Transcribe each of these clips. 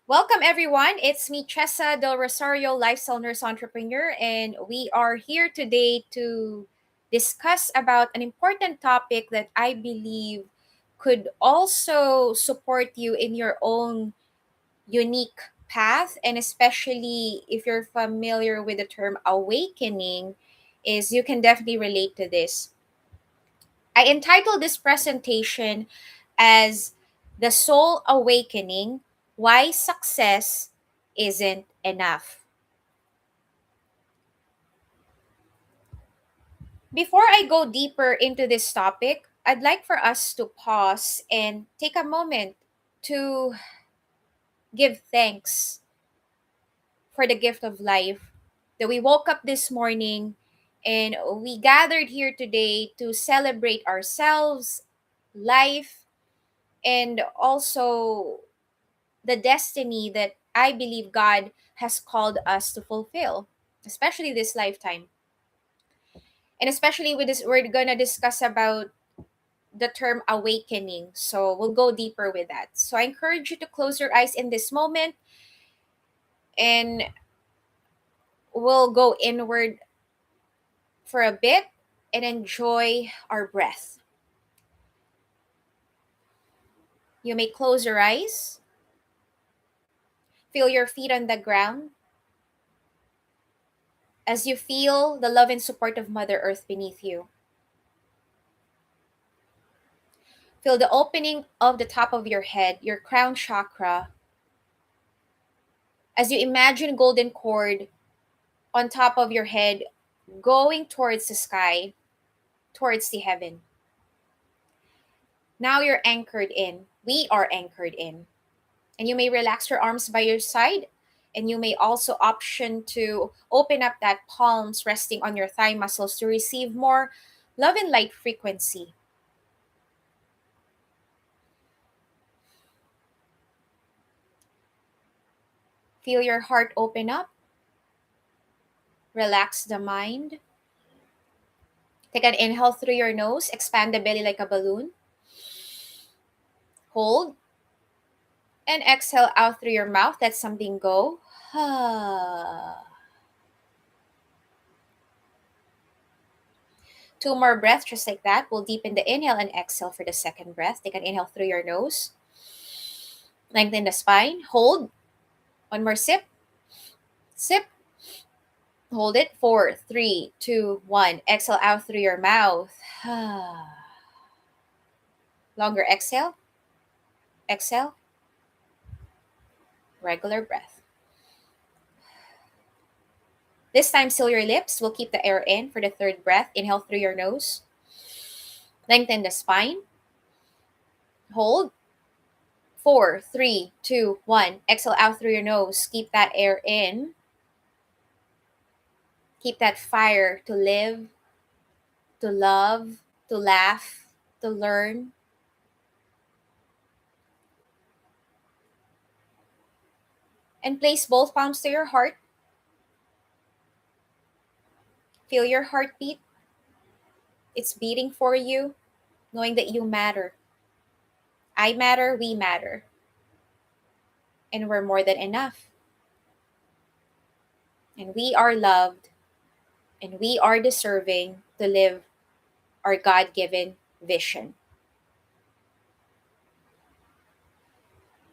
Welcome, everyone. It's me, Chessa Del Rosario, lifestyle nurse entrepreneur, and we are here today to discuss about an important topic that I believe could also support you in your own unique path, and especially if you're familiar with the term awakening, is you can definitely relate to this. I entitled this presentation as The Soul Awakening: Why Success Isn't Enough. Before I go deeper into this topic, I'd like for us to pause and take a moment to give thanks for the gift of life that we woke up this morning and we gathered here today to celebrate ourselves, life, and also the destiny that I believe God has called us to fulfill, especially this lifetime. And especially with this, we're going to discuss about the term awakening. So we'll go deeper with that. So I encourage you to close your eyes in this moment and we'll go inward for a bit and enjoy our breath. You may close your eyes, feel your feet on the ground as you feel the love and support of Mother Earth beneath you. Feel the opening of the top of your head, your crown chakra, as you imagine golden cord on top of your head going towards the sky, towards the heaven. Now you're anchored in. We are anchored in. And you may relax your arms by your side, and you may also option to open up that palms resting on your thigh muscles to receive more love and light frequency. Feel your heart open up. Relax the mind. Take an inhale through your nose, expand the belly like a balloon. Hold and exhale out through your mouth. Let something go. Two more breaths, just like that. We'll deepen the inhale and exhale for the second breath. Take an inhale through your nose. Lengthen the spine. Hold. One more sip. Sip. Hold it. Four, three, two, one. Exhale out through your mouth. Longer exhale. Exhale. Regular breath. This time, seal your lips. We'll keep the air in for the third breath. Inhale through your nose. Lengthen the spine. Hold. Four, three, two, one. Exhale out through your nose. Keep that air in. Keep that fire to live, to love, to laugh, to learn. And place both palms to your heart. Feel your heartbeat. It's beating for you, knowing that you matter. I matter, we matter. And we're more than enough. And we are loved. And we are deserving to live our God given vision.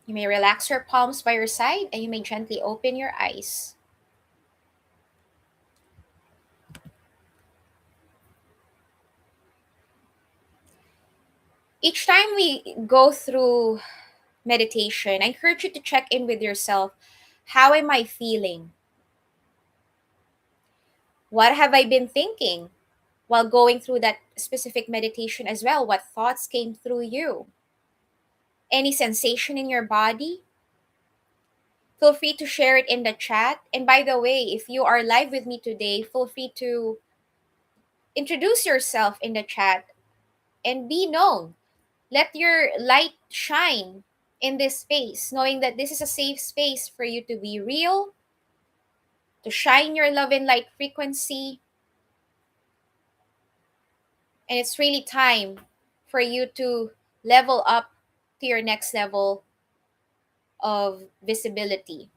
You may relax your palms by your side and you may gently open your eyes. Each time we go through meditation, I encourage you to check in with yourself. How am I feeling? What have I been thinking while going through that specific meditation as well? What thoughts came through you? Any sensation in your body? Feel free to share it in the chat. And by the way, if you are live with me today, feel free to introduce yourself in the chat and be known. Let your light shine in this space, knowing that this is a safe space for you to be real, to shine your love and light frequency. And it's really time for you to level up to your next level of visibility,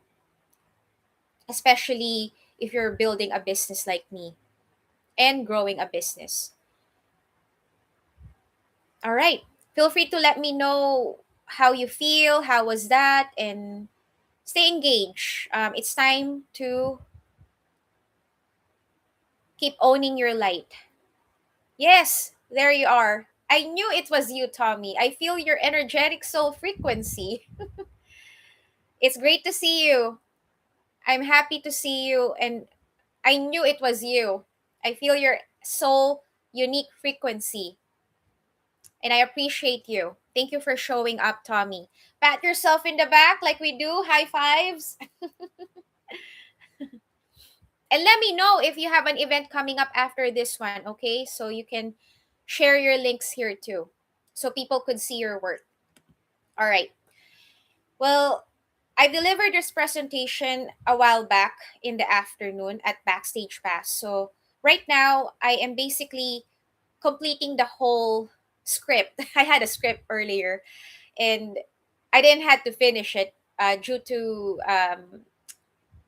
especially if you're building a business like me and growing a business. All right. Feel free to let me know how you feel, how was that, and stay engaged. It's time to keep owning your light. Yes, there you are. I knew it was you, Tommy. I feel your energetic soul frequency. It's great to see you. I'm happy to see you, and I knew it was you. I feel your soul unique frequency, and I appreciate you. Thank you for showing up, Tommy. Pat yourself in the back like we do. High fives. And let me know if you have an event coming up after this one, okay? So you can share your links here too, so people could see your work. All right. Well, I delivered this presentation a while back in the afternoon at Backstage Pass. So right now, I am basically completing the whole script. I had a script earlier, and I didn't have to finish it due to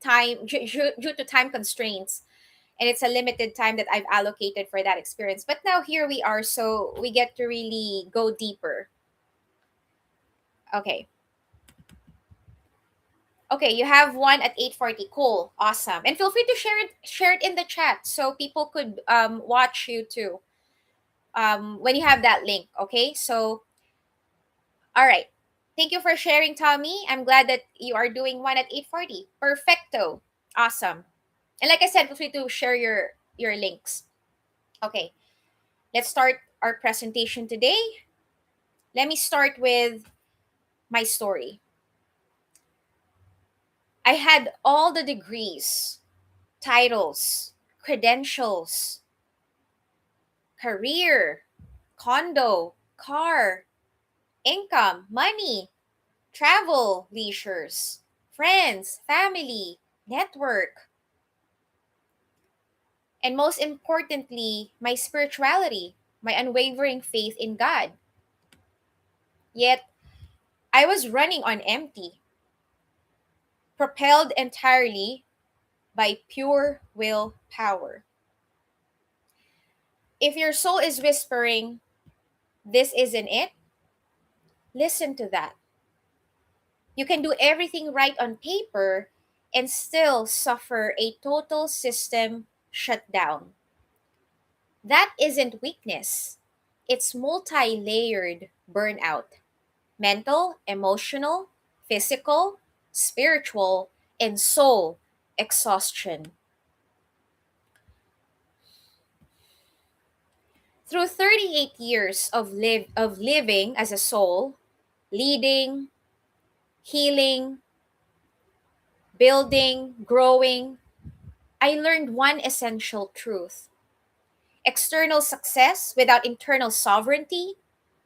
due to time constraints, and it's a limited time that I've allocated for that experience. But now here we are, so we get to really go deeper. Okay. Okay, you have one at 8:40. Cool. Awesome. And feel free to share it in the chat so people could watch you too. When you have that link, okay? So, all right. Thank you for sharing, Tommy. I'm glad that you are doing one at 8:40. Perfecto. Awesome. And like I said, feel free to share your links. Okay. Let's start our presentation today. Let me start with my story. I had all the degrees, titles, credentials, career, condo, car, income, money, travel, leisures, friends, family, network, and most importantly, my spirituality, my unwavering faith in God. Yet, I was running on empty, propelled entirely by pure will power. If your soul is whispering, "This isn't it," listen to that. You can do everything right on paper and still suffer a total system shutdown. That isn't weakness, it's multi layered burnout: mental, emotional, physical, spiritual, and soul exhaustion. Through 38 years of living as a soul, leading, healing, building, growing, I learned one essential truth: external success without internal sovereignty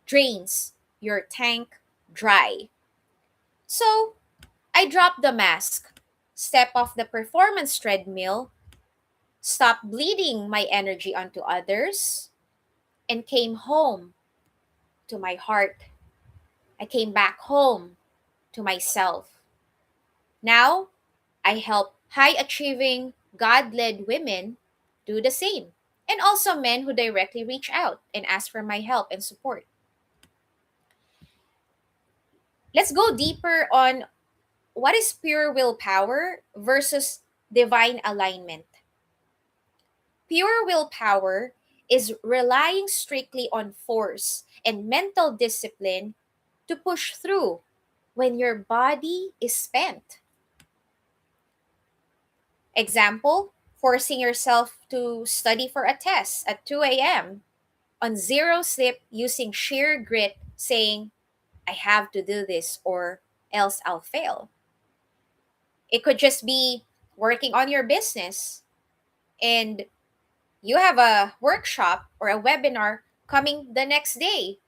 drains your tank dry. So I dropped the mask, step off the performance treadmill, stopped bleeding my energy onto others, and came home to my heart. I came back home to myself. Now I help high achieving, God led women do the same, and also men who directly reach out and ask for my help and support. Let's go deeper on what is pure willpower versus divine alignment. Pure willpower is relying strictly on force and mental discipline to push through when your body is spent. Example, forcing yourself to study for a test at 2 a.m. on zero sleep using sheer grit, saying, "I have to do this or else I'll fail." It could just be working on your business, and you have a workshop or a webinar coming the next day,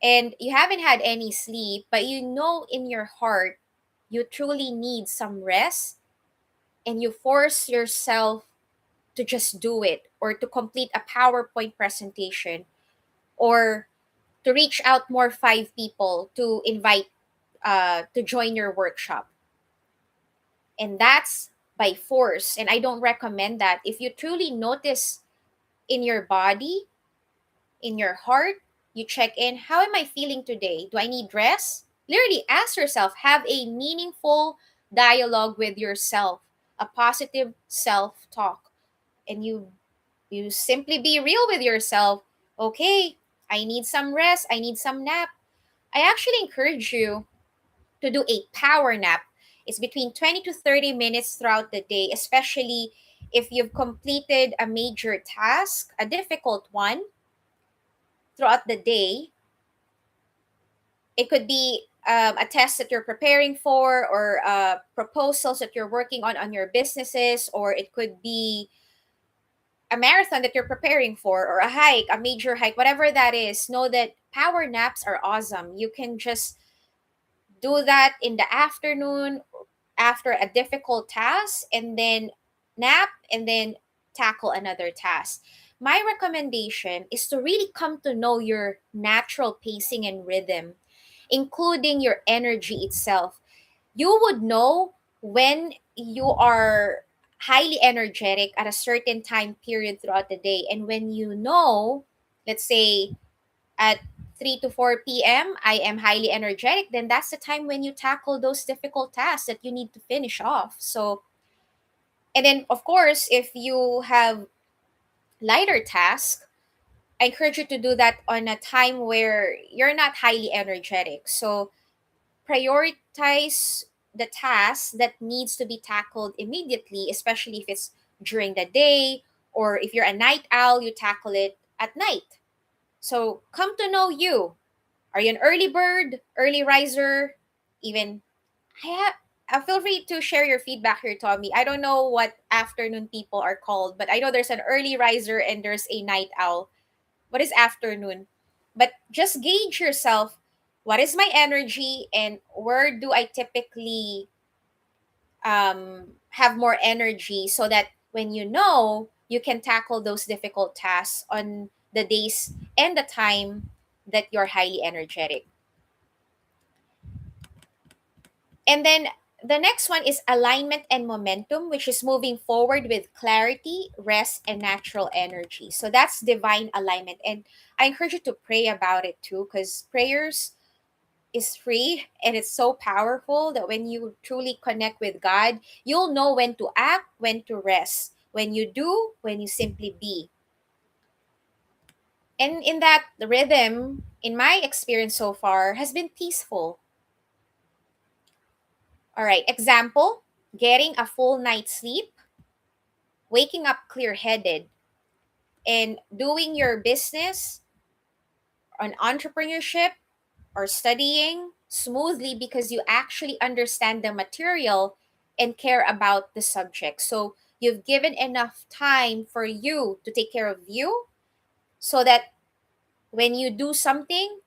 and you haven't had any sleep, but you know in your heart you truly need some rest, and you force yourself to just do it or to complete a PowerPoint presentation or to reach out more 5 people to invite to join your workshop. And that's by force. And I don't recommend that. If you truly notice in your body, in your heart, you check in, how am I feeling today? Do I need rest? Literally ask yourself, have a meaningful dialogue with yourself, a positive self-talk. And you simply be real with yourself. Okay, I need some rest, I need some nap. I actually encourage you to do a power nap. It's between 20 to 30 minutes throughout the day, especially if you've completed a major task, a difficult one throughout the day. It could be a test that you're preparing for, or proposals that you're working on your businesses, or it could be a marathon that you're preparing for, or a hike, a major hike, whatever that is. Know that power naps are awesome. You can just do that in the afternoon after a difficult task, and then nap, and then tackle another task. My recommendation is to really come to know your natural pacing and rhythm, including your energy itself. You would know when you are highly energetic at a certain time period throughout the day. And when you know, let's say at 3 to 4 p.m., I am highly energetic, then that's the time when you tackle those difficult tasks that you need to finish off. So, and then of course, if you have lighter tasks, I encourage you to do that on a time where you're not highly energetic. So, prioritize the task that needs to be tackled immediately, especially if it's during the day, or if you're a night owl, you tackle it at night. So, come to know you. Are you an early bird, early riser? Even I have. Feel free to share your feedback here, Tommy. I don't know what afternoon people are called, but I know there's an early riser and there's a night owl. What is afternoon? But just gauge yourself. What is my energy, and where do I typically have more energy, so that when you know, you can tackle those difficult tasks on the days and the time that you're highly energetic. And then the next one is alignment and momentum, which is moving forward with clarity, rest, and natural energy. So that's divine alignment. And I encourage you to pray about it too, because prayers is free and it's so powerful that when you truly connect with God, you'll know when to act, when to rest, when you do, when you simply be. And in that rhythm, in my experience so far, has been peaceful. All right, example, getting a full night's sleep, waking up clear headed, and doing your business on entrepreneurship or studying smoothly because you actually understand the material and care about the subject. So you've given enough time for you to take care of you, so that when you do something,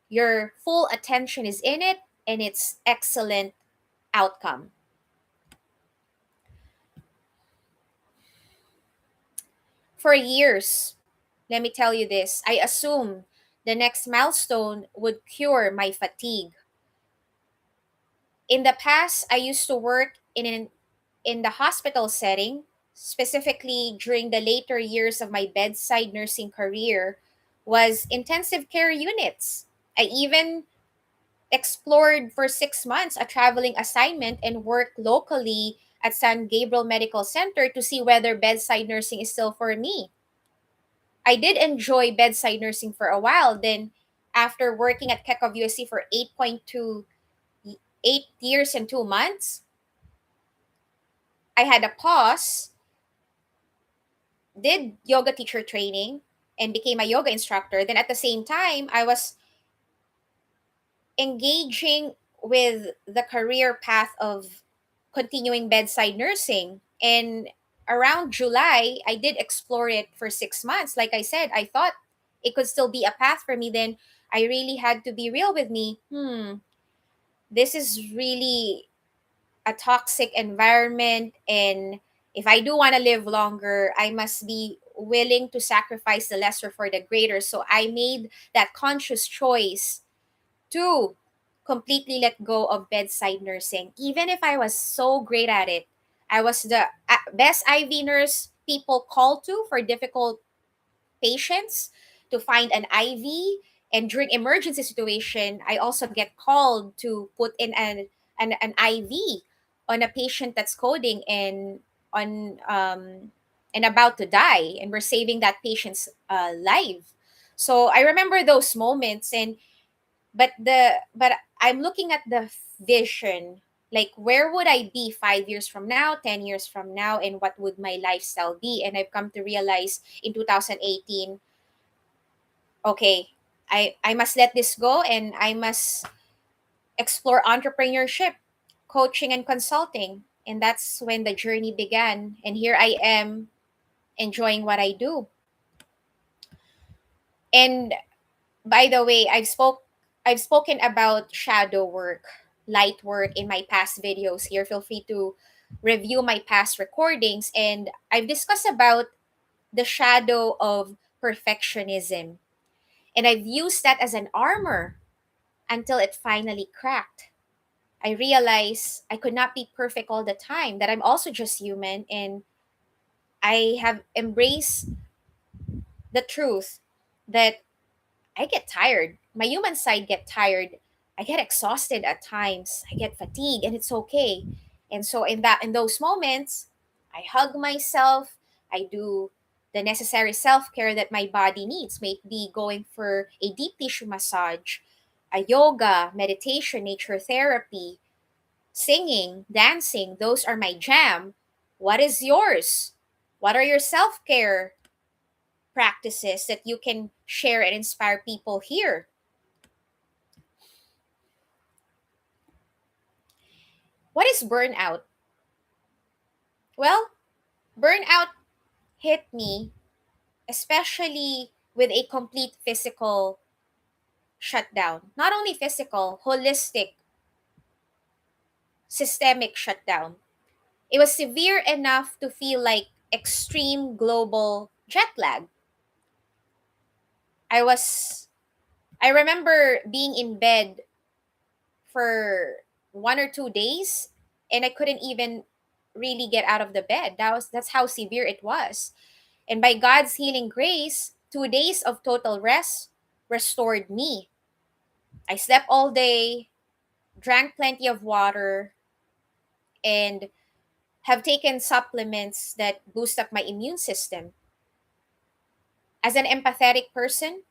your full attention is in it and it's excellent outcome. For years, let me tell you this, I assumed the next milestone would cure my fatigue. In the past, I used to work in the hospital setting, specifically during the later years of my bedside nursing career, was intensive care units. I even explored for 6 months a traveling assignment and worked locally at San Gabriel Medical Center to see whether bedside nursing is still for me. I did enjoy bedside nursing for a while. Then, after working at Kekov USC for 8 years and 2 months, I had a pause, did yoga teacher training, and became a yoga instructor. Then, at the same time, I was engaging with the career path of continuing bedside nursing. And around July, I did explore it for 6 months. Like I said, I thought it could still be a path for me. Then I really had to be real with me. This is really a toxic environment. And if I do want to live longer, I must be willing to sacrifice the lesser for the greater. So I made that conscious choice to completely let go of bedside nursing. Even if I was so great at it, I was the best IV nurse people call to for difficult patients to find an IV. And during emergency situation, I also get called to put in an IV on a patient that's coding on and about to die, and we're saving that patient's life. So I remember those moments, and but I'm looking at the vision, like where would I be 5 years from now, 10 years from now, and what would my lifestyle be? And I've come to realize in 2018, okay, I must let this go, and I must explore entrepreneurship, coaching, and consulting. And that's when the journey began, and here I am enjoying what I do. And by the way, I've spoken about shadow work, light work in my past videos here. Feel free to review my past recordings, and I've discussed about the shadow of perfectionism. And I've used that as an armor until it finally cracked. I realized I could not be perfect all the time, that I'm also just human, and I have embraced the truth that I get tired. My human side get tired. I get exhausted at times. I get fatigued, and it's okay. And so in those moments, I hug myself. I do the necessary self-care that my body needs. Maybe going for a deep tissue massage, a yoga, meditation, nature therapy, singing, dancing. Those are my jam. What is yours? What are your self-care practices that you can share and inspire people here? What is burnout? Well, burnout hit me, especially with a complete physical shutdown. Not only physical, holistic, systemic shutdown. It was severe enough to feel like extreme global jet lag. I was I remember being in bed for 1 or 2 days, and I couldn't even really get out of the bed. That's how severe it was. And by God's healing grace, 2 days of total rest restored me. I slept all day, drank plenty of water, and have taken supplements that boost up my immune system. As an empathetic person,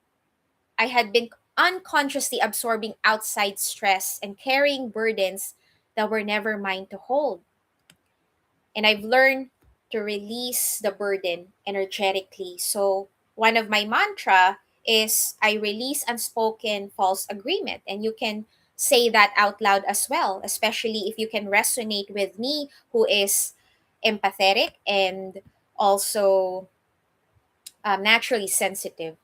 I had been unconsciously absorbing outside stress and carrying burdens that were never mine to hold. And I've learned to release the burden energetically. So one of my mantra is I release unspoken false agreement, and you can say that out loud as well, especially if you can resonate with me, who is empathetic and also naturally sensitive.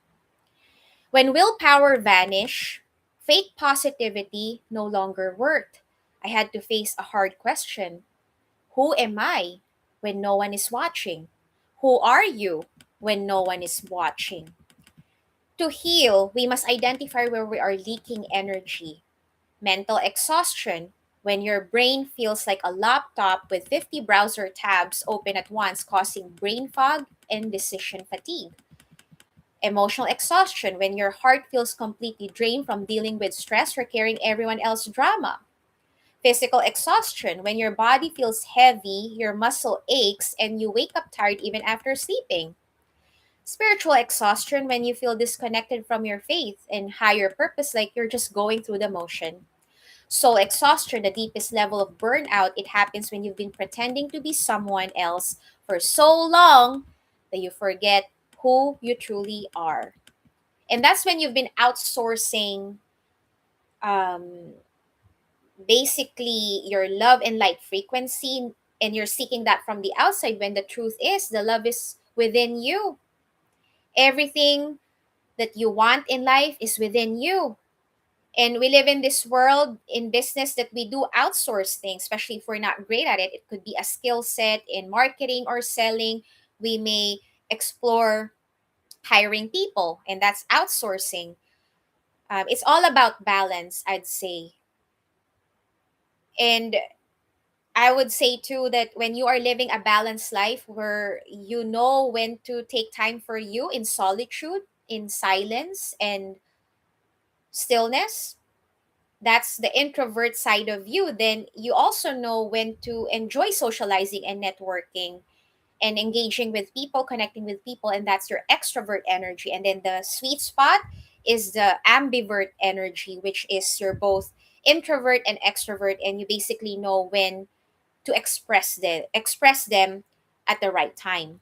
When willpower vanished, fake positivity no longer worked. I had to face a hard question: who am I when no one is watching? Who are you when no one is watching? To heal, we must identify where we are leaking energy. Mental exhaustion, when your brain feels like a laptop with 50 browser tabs open at once, causing brain fog and decision fatigue. Emotional exhaustion, when your heart feels completely drained from dealing with stress or carrying everyone else's drama. Physical exhaustion, when your body feels heavy, your muscle aches, and you wake up tired even after sleeping. Spiritual exhaustion, when you feel disconnected from your faith and higher purpose, like you're just going through the motion. Soul exhaustion, the deepest level of burnout, it happens when you've been pretending to be someone else for so long that you forget who you truly are. And that's when you've been outsourcing um, basically your love and light frequency, and you're seeking that from the outside, when the truth is the love is within you. Everything that you want in life is within you. And we live in this world in business that we do outsource things, especially if we're not great at it. It could be a skill set in marketing or selling. We may explore hiring people, and that's outsourcing. It's all about balance, I'd say. And I would say too that when you are living a balanced life where you know when to take time for you in solitude, in silence and stillness, that's the introvert side of you, then you also know when to enjoy socializing and networking and engaging with people, connecting with people, and that's your extrovert energy. And then the sweet spot is the ambivert energy, which is you're both introvert and extrovert, and you basically know when to express them at the right time.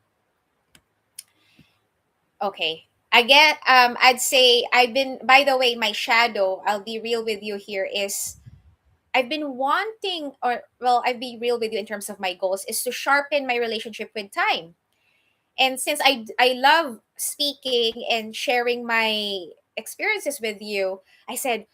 Okay. I get I'd say I've been, by the way, my shadow, I'll be real with you here, is I've been wanting, or well, I'll be real with you in terms of my goals, is to sharpen my relationship with time. And since I love speaking and sharing my experiences with you, I said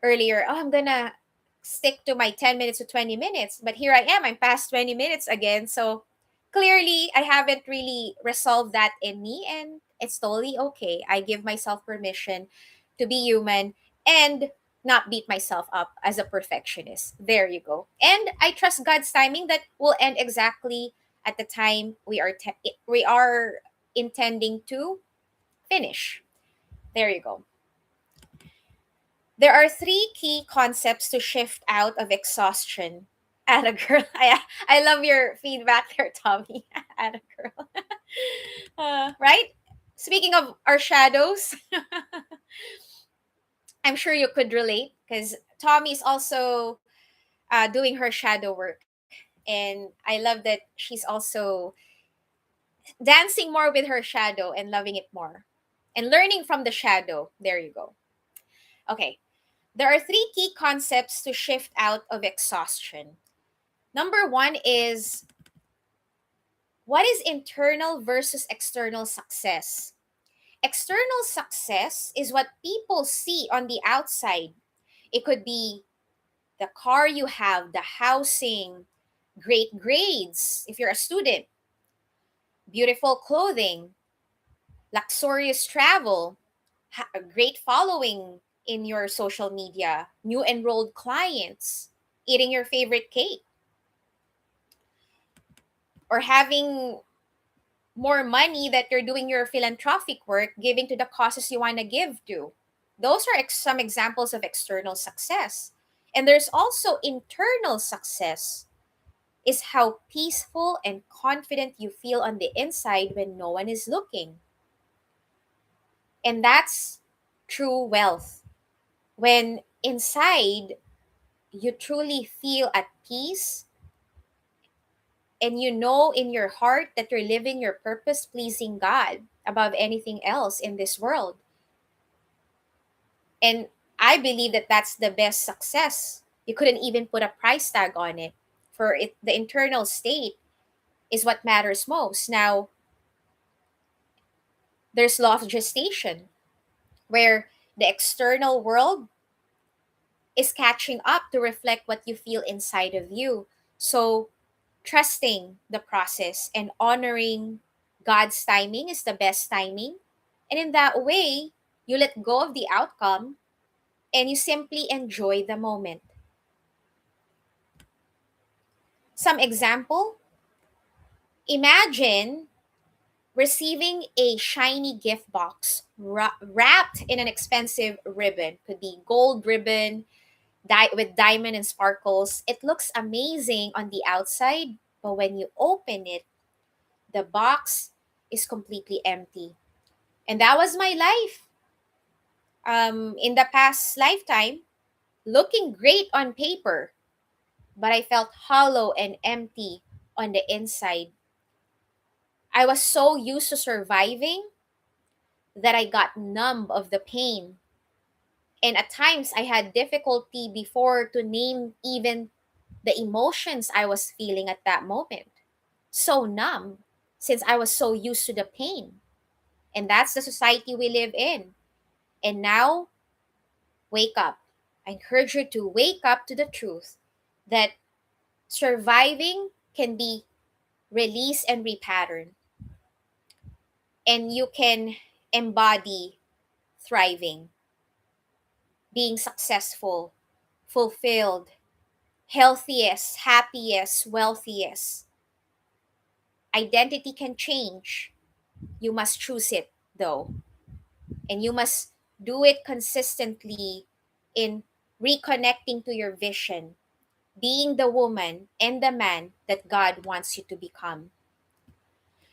earlier, oh, I'm gonna stick to my 10 minutes to 20 minutes. But here I am, I'm past 20 minutes again. So clearly, I haven't really resolved that in me, and it's totally okay. I give myself permission to be human and not beat myself up as a perfectionist. There you go. And I trust God's timing that will end exactly at the time we are intending to finish. There you go. There are three key concepts to shift out of exhaustion. At a girl, I love your feedback there, Tommy. At a girl, right? Speaking of our shadows, I'm sure you could relate because Tommy is also doing her shadow work, and I love that she's also dancing more with her shadow and loving it more and learning from the shadow. There you go. Okay. There are three key concepts to shift out of exhaustion. Number one is, what is internal versus external success? External success is what people see on the outside. It could be the car you have, the housing, great grades if you're a student, beautiful clothing, luxurious travel, a great following in your social media, new enrolled clients, eating your favorite cake, or having more money that you're doing your philanthropic work, giving to the causes you want to give to. Those are some examples of external success. And there's also internal success, is how peaceful and confident you feel on the inside when no one is looking. And that's true wealth. When inside you truly feel at peace and you know in your heart that you're living your purpose pleasing God above anything else in this world. And I believe that that's the best success. You couldn't even put a price tag on it. For it, the internal state is what matters most. Now, there's law of gestation, where the external world is catching up to reflect what you feel inside of you. So, trusting the process and honoring God's timing is the best timing. And in that way, you let go of the outcome and you simply enjoy the moment. Some example, imagine receiving a shiny gift box wrapped in an expensive ribbon. Could be gold ribbon with diamond and sparkles. It looks amazing on the outside, but when you open it, the box is completely empty. And that was my life. In the past lifetime, looking great on paper, but I felt hollow and empty on the inside. I was so used to surviving that I got numb of the pain. And at times I had difficulty before to name even the emotions I was feeling at that moment. So numb since I was so used to the pain. And that's the society we live in. And now, wake up. I encourage you to wake up to the truth that surviving can be released and repatterned, and you can embody thriving, being successful, fulfilled, healthiest, happiest, wealthiest. Identity can change. You must choose it though. And you must do it consistently in reconnecting to your vision, being the woman and the man that God wants you to become.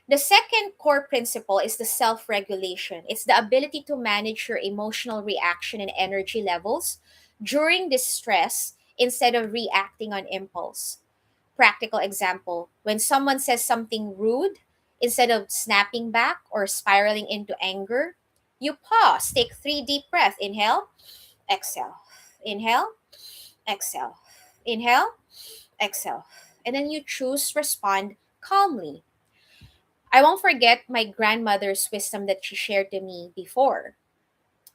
The second core principle is the self regulation. It's the ability to manage your emotional reaction and energy levels during distress instead of reacting on impulse. Practical example: when someone says something rude, instead of snapping back or spiraling into anger, you pause, take 3 deep breaths. Inhale, exhale. Inhale, exhale. Inhale, exhale. And then you choose to respond calmly. I won't forget my grandmother's wisdom that she shared to me before.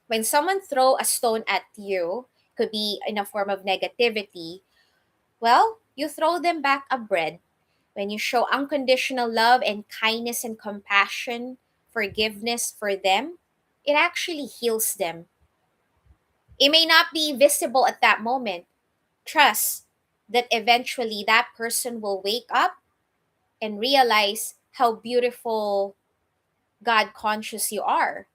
When someone throw a stone at you, could be in a form of negativity, well, you throw them back a bread. When you show unconditional love and kindness and compassion, forgiveness for them, it actually heals them. It may not be visible at that moment. Trust that eventually that person will wake up and realize how beautiful God conscious you are.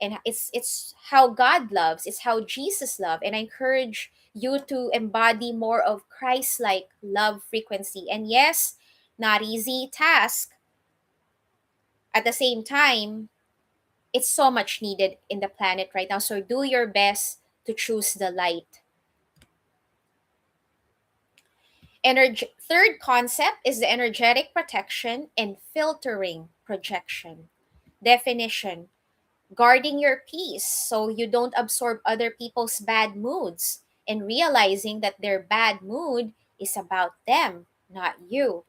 And it's how God loves, it's how Jesus loved. And I encourage you to embody more of Christ-like love frequency. And yes, not easy task. At the same time, it's so much needed in the planet right now. So do your best to choose the light. Third concept is the energetic protection and filtering projection. Definition: guarding your peace so you don't absorb other people's bad moods and realizing that their bad mood is about them, not you.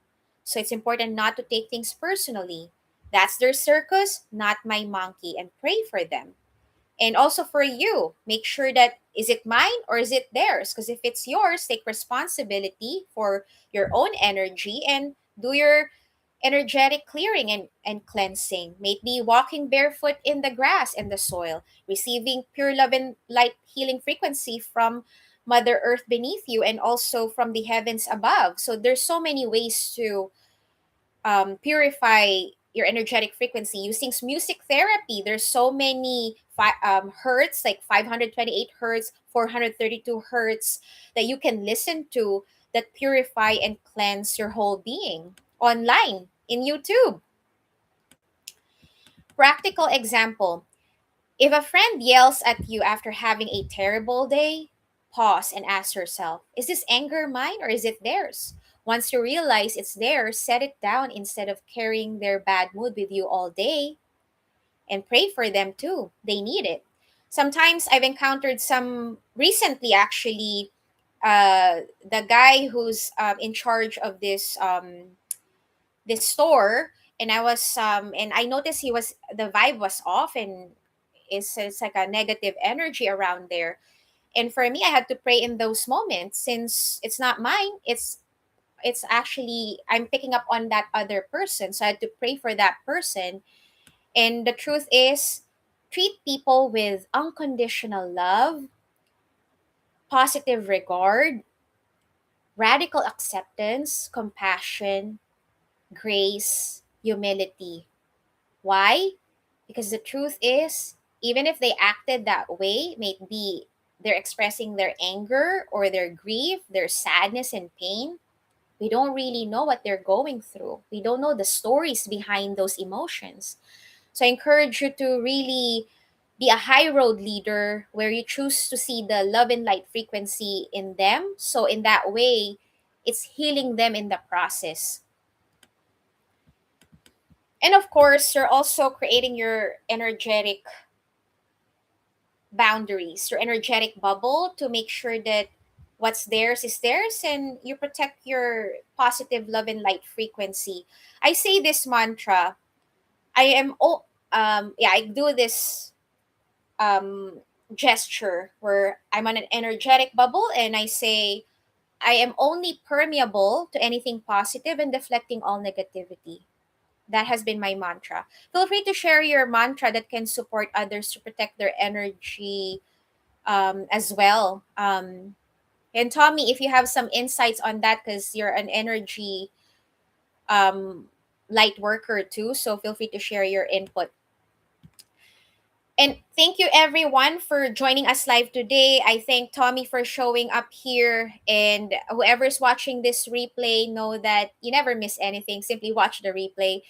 So it's important not to take things personally. That's their circus, not my monkey, and pray for them. And also for you, make sure that is it mine or is it theirs? Because if it's yours, take responsibility for your own energy and do your energetic clearing and cleansing. Maybe walking barefoot in the grass and the soil, receiving pure love and light healing frequency from Mother Earth beneath you and also from the heavens above. So there's so many ways to purify your energetic frequency using music therapy. There's so many hertz, like 528 hertz, 432 hertz, that you can listen to that purify and cleanse your whole being online in YouTube. Practical example: if a friend yells at you after having a terrible day, pause and ask yourself, is this anger mine or is it theirs? Once you realize it's theirs, set it down instead of carrying their bad mood with you all day, and pray for them too. They need it. Sometimes I've encountered some recently, actually, the guy who's in charge of this store, and I noticed he was the vibe was off, and it's like a negative energy around there. And for me, I had to pray in those moments since it's not mine. It's actually I'm picking up on that other person, so I had to pray for that person. And the truth is, treat people with unconditional love, positive regard, radical acceptance, compassion, grace, humility. Why? Because the truth is, even if they acted that way, maybe they're expressing their anger or their grief, their sadness and pain, we don't really know what they're going through. We don't know the stories behind those emotions. So I encourage you to really be a high road leader where you choose to see the love and light frequency in them. So in that way, it's healing them in the process. And of course, you're also creating your energetic boundaries, your energetic bubble, to make sure that what's theirs is theirs and you protect your positive love and light frequency. I say this mantra. I am oh yeah, I do this um gesture where I'm on an energetic bubble and I say I am only permeable to anything positive and deflecting all negativity. That has been my mantra. Feel free to share your mantra that can support others to protect their energy as well. And Tommy, if you have some insights on that, because you're an energy um, light worker too, so feel free to share your input. And thank you everyone for joining us live today. I thank Tommy for showing up here, and whoever's watching this replay, know that you never miss anything. Simply watch the replay.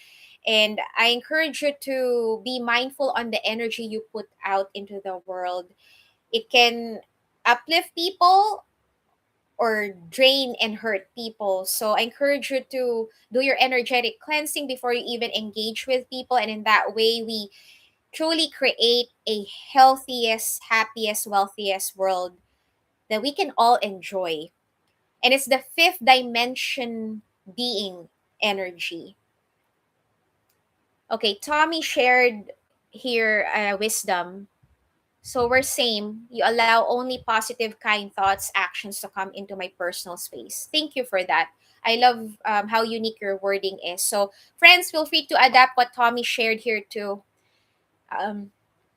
And I encourage you to be mindful on the energy you put out into the world. It can uplift people or drain and hurt people. So I encourage you to do your energetic cleansing before you even engage with people. And in that way, we truly create a healthiest, happiest, wealthiest world that we can all enjoy. And it's the fifth dimension being energy. Okay, Tommy shared here wisdom. So we're same. You allow only positive, kind thoughts, actions to come into my personal space. Thank you for that. I love how unique your wording is. So, friends, feel free to adapt what Tommy shared here too. Um,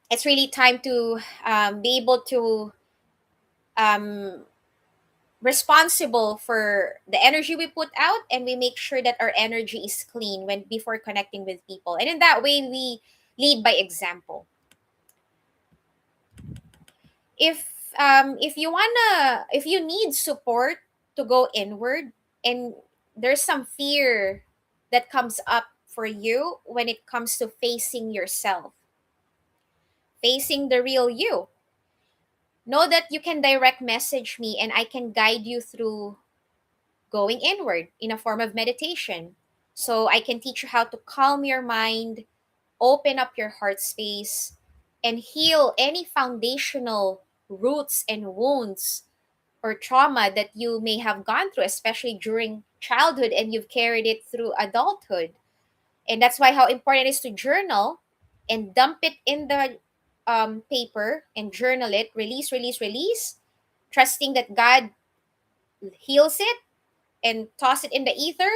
it's really time to be able to um, responsible for the energy we put out, and we make sure that our energy is clean when before connecting with people. And in that way, we lead by example. If you wanna if you need support to go inward, and there's some fear that comes up for you when it comes to facing yourself, facing the real you, know that you can direct message me and I can guide you through going inward in a form of meditation. So I can teach you how to calm your mind, open up your heart space, and heal any foundational roots and wounds or trauma that you may have gone through, especially during childhood, and you've carried it through adulthood. And that's why how important it is to journal and dump it in the paper and journal it, release, release, release, trusting that God heals it and toss it in the ether.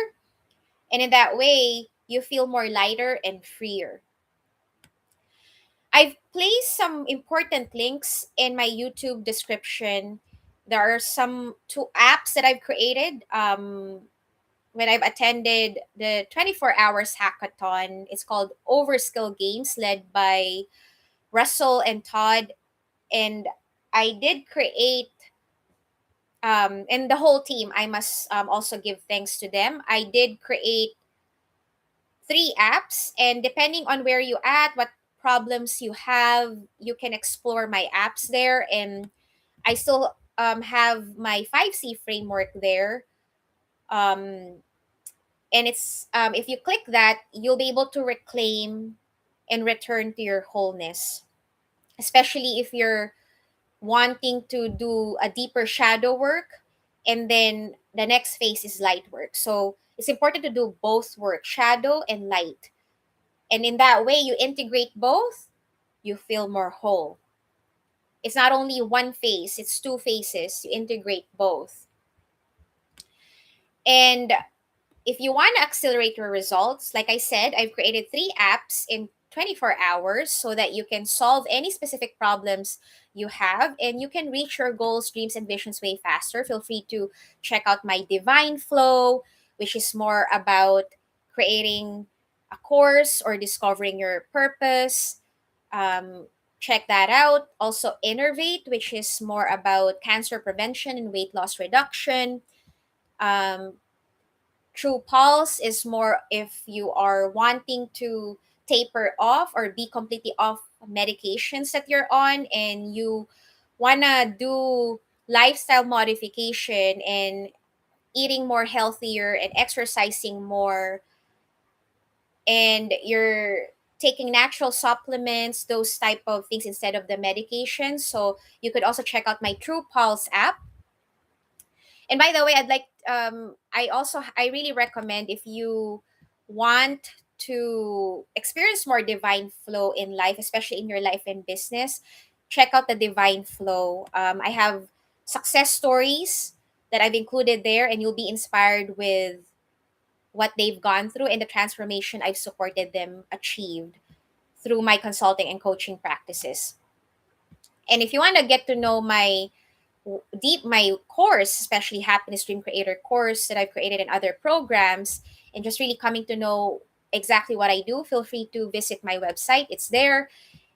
And in that way, you feel more lighter and freer. I've placed some important links in my YouTube description. There are some two apps that I've created when I've attended the 24 hours hackathon. It's called Overskill Games, led by Russell and Todd. And I did create, and the whole team, I must also give thanks to them. I did create three apps, and depending on where you at, what problems you have, you can explore my apps there. And I still have my 5C framework there. Um, and it's if you click that, you'll be able to reclaim and return to your wholeness, especially if you're wanting to do a deeper shadow work, and then the next phase is light work. So it's important to do both work, shadow and light. And in that way, you integrate both, you feel more whole. It's not only one phase, it's two phases. You integrate both. And if you want to accelerate your results, like I said, I've created three apps in 24 hours so that you can solve any specific problems you have, and you can reach your goals, dreams, and visions way faster. Feel free to check out my Divine Flow, which is more about creating a course or discovering your purpose. Um, Check that out. Also, Innervate, which is more about cancer prevention and weight loss reduction. Um, True Pulse is more if you are wanting to taper off or be completely off medications that you're on, and you want to do lifestyle modification and eating more healthier and exercising more, and you're taking natural supplements, those type of things instead of the medication. So you could also check out my True Pulse app. And by the way, I really recommend, if you want to experience more divine flow in life, especially in your life and business, check out the Divine Flow. I have success stories that I've included there, and you'll be inspired with what they've gone through and the transformation I've supported them achieved through my consulting and coaching practices. And if you want to get to know my deep my course, especially happiness dream creator course that I've created in other programs, and just really coming to know exactly what I do, feel free to visit my website. It's there.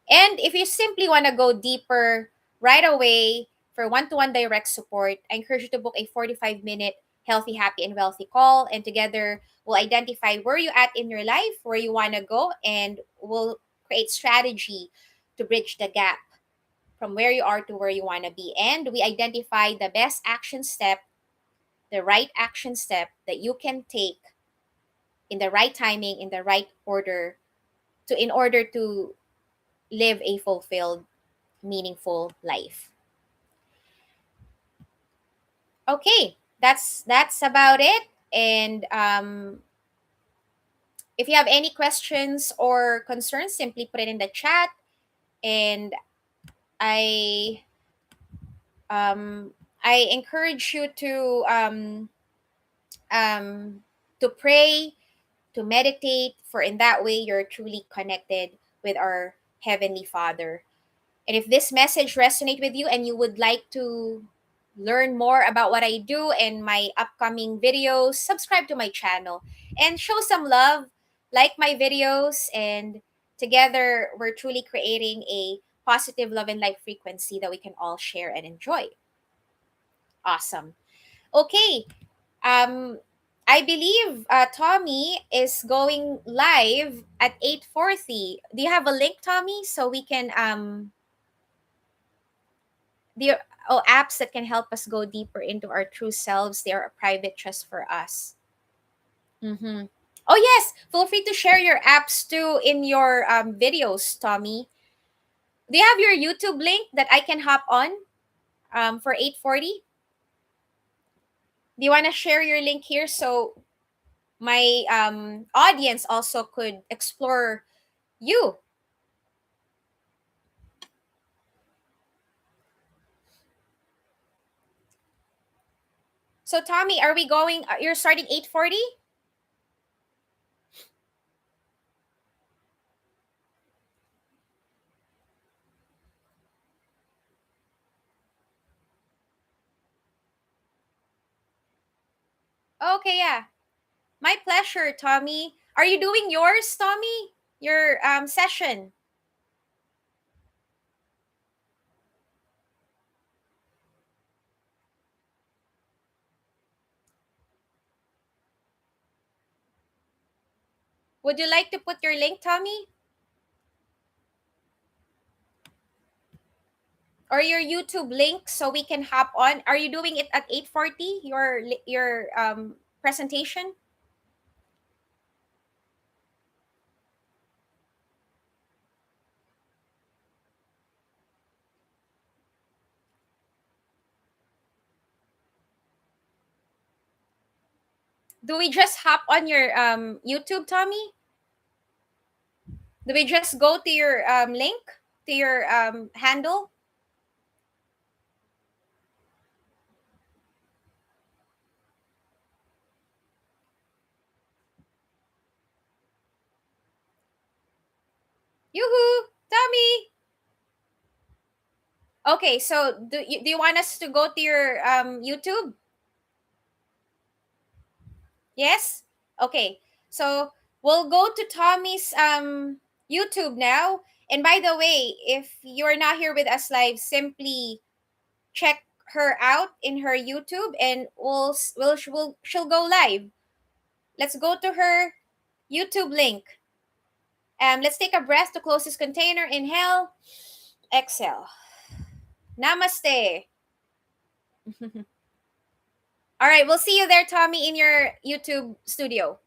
And if you simply want to go deeper right away for one-to-one direct support, I encourage you to book a 45-minute healthy, happy, and wealthy call. And together we'll identify where you're at in your life, where you want to go, and we'll create strategy to bridge the gap from where you are to where you want to be. And we identify the best action step, the right action step that you can take in the right timing, in the right order, to in order to live a fulfilled, meaningful life. Okay, that's about it. And if you have any questions or concerns, simply put it in the chat. And I um, I encourage you um, to pray, to meditate, for in that way you're truly connected with our Heavenly Father. And if this message resonates with you and you would like to learn more about what I do and my upcoming videos, subscribe to my channel and show some love, like my videos, and together we're truly creating a positive love and light frequency that we can all share and enjoy. Awesome. Okay, um, I believe Tommy is going live at 8:40. Do you have a link, Tommy, so we can the apps that can help us go deeper into our true selves? They are a private trust for us. Mm-hmm. Oh yes, feel free to share your apps too in your videos, Tommy. Do you have your YouTube link that I can hop on for 8:40? Do you want to share your link here so my audience also could explore you? So Tommy, are we going? You're starting 8:40? Okay, yeah. My pleasure, Tommy. Are you doing yours, Tommy? Your session. Would you like to put your link, Tommy, or your YouTube link so we can hop on? Are you doing it at 8:40? Your presentation. Do we just hop on your YouTube, Tommy? Do we just go to your link, to your handle? Yoo-hoo, Tommy. Okay, so do you want us to go to your YouTube? Yes? Okay. So we'll go to Tommy's YouTube now. And by the way, if you're not here with us live, simply check her out in her YouTube and she'll go live. Let's go to her YouTube link. Let's take a breath to close this container. Inhale, exhale. Namaste. All right, we'll see you there, Tommy, in your YouTube studio.